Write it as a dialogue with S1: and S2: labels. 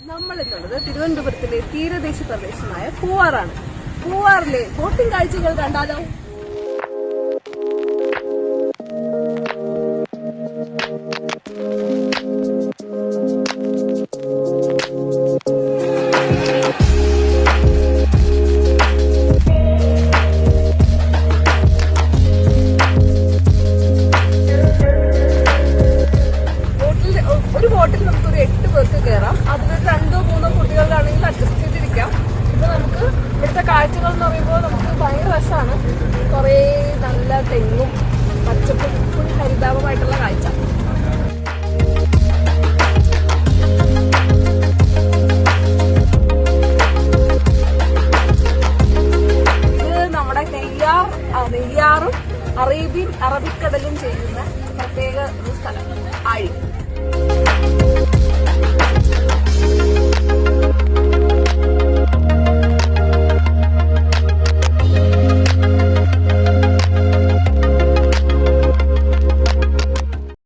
S1: നമ്മൾ എന്നുള്ളത് തിരുവനന്തപുരത്തിലെ തീരദേശ പ്രദേശമായ പൂവാറാണ്. പൂവാറിലെ ബോട്ടിംഗ് കാഴ്ചകൾ കണ്ടാലോ? ഒരു ബോട്ടിൽ നമുക്കൊരു 8 പേർക്ക് കയറാം. അതിലൊരു 2-3 കുട്ടികളാണെങ്കിൽ അഡ്ജസ്റ്റ് ചെയ്തിരിക്കാം. ഇപ്പൊ നമുക്ക് ഇവിടുത്തെ കാഴ്ചകൾ എന്ന് പറയുമ്പോൾ നമുക്ക് ഭയങ്കര രസമാണ്. കുറേ നല്ല തെങ്ങും പച്ചപ്പും ഹരിതാപമായിട്ടുള്ള കാഴ്ച.